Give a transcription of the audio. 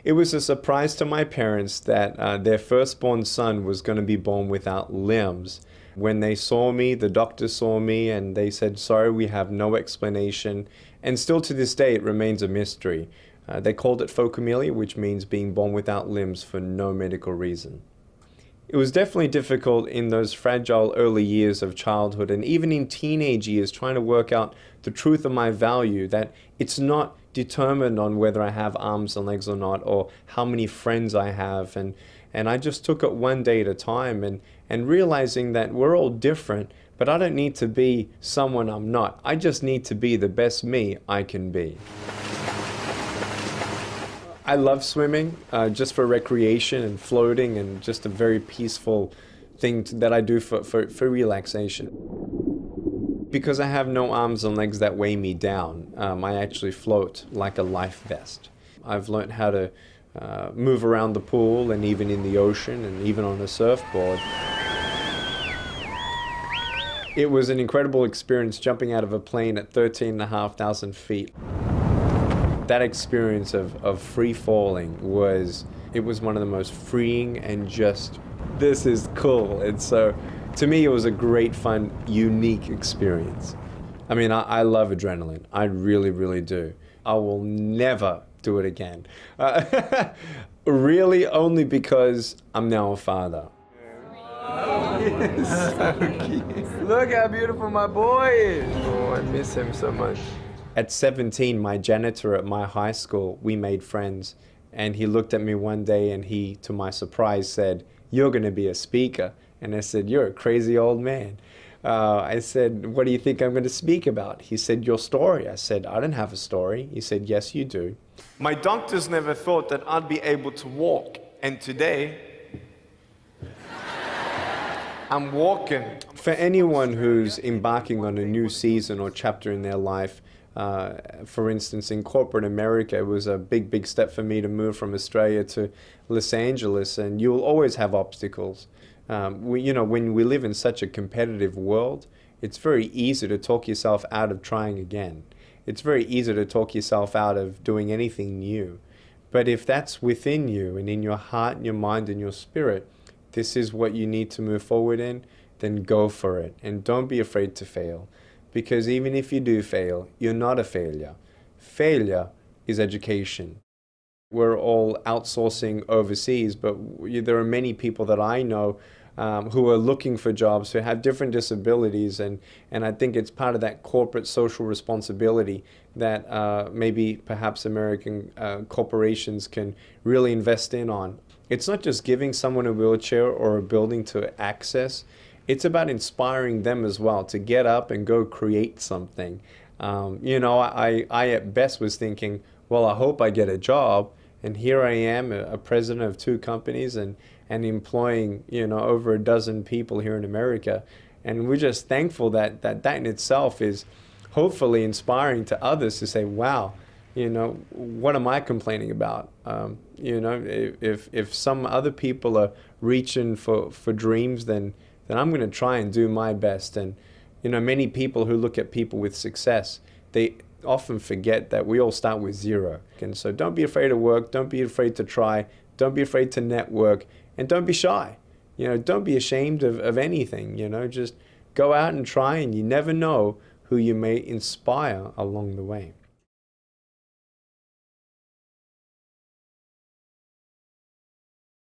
It was a surprise to my parents that their firstborn son was going to be born without limbs. When they saw me, the doctor saw me, and they said, sorry, we have no explanation. And still to this day, it remains a mystery. They called it phocomelia, which means being born without limbs for no medical reason. It was definitely difficult in those fragile early years of childhood and even in teenage years trying to work out the truth of my value, that it's not determined on whether I have arms and legs or not, or how many friends I have. And I just took it one day at a time and realizing that we're all different, but I don't need to be someone I'm not. I just need to be the best me I can be. I love swimming just for recreation and floating and just a very peaceful thing that I do for relaxation. Because I have no arms and legs that weigh me down, I actually float like a life vest. I've learned how to move around the pool and even in the ocean and even on a surfboard. It was an incredible experience jumping out of a plane at 13,500 feet. That experience of free falling was one of the most freeing and just, this is cool. And so to me, it was a great, fun, unique experience. I mean, I love adrenaline. I really, really do. I will never do it again. Really only because I'm now a father. So cute. Look how beautiful my boy is. Oh, I miss him so much. At 17, my janitor at my high school, we made friends. And he looked at me one day and he, to my surprise, said, "You're going to be a speaker." And I said, "You're a crazy old man." I said, "What do you think I'm going to speak about?" He said, "Your story." I said, "I don't have a story." He said, "Yes, you do." My doctors never thought that I'd be able to walk. And today, I'm walking. For anyone who's embarking on a new season or chapter in their life, for instance, in corporate America, it was a big, big step for me to move from Australia to Los Angeles, and you'll always have obstacles. When we live in such a competitive world, it's very easy to talk yourself out of trying again. It's very easy to talk yourself out of doing anything new. But if that's within you and in your heart and your mind and your spirit, this is what you need to move forward in, then go for it. And don't be afraid to fail. Because even if you do fail, you're not a failure. Failure is education. We're all outsourcing overseas, but there are many people that I know who are looking for jobs, who have different disabilities, and I think it's part of that corporate social responsibility that maybe perhaps American corporations can really invest in on. It's not just giving someone a wheelchair or a building to access. It's about inspiring them as well to get up and go create something. I at best was thinking, well, I hope I get a job. And here I am, a president of 2 companies and employing, over a dozen people here in America. And we're just thankful that in itself is hopefully inspiring to others to say, wow, what am I complaining about? If some other people are reaching for dreams, then I'm going to try and do my best. And, many people who look at people with success, they often forget that we all start with 0. And so don't be afraid to work, don't be afraid to try, don't be afraid to network, and don't be shy. Don't be ashamed of anything, just go out and try, and you never know who you may inspire along the way.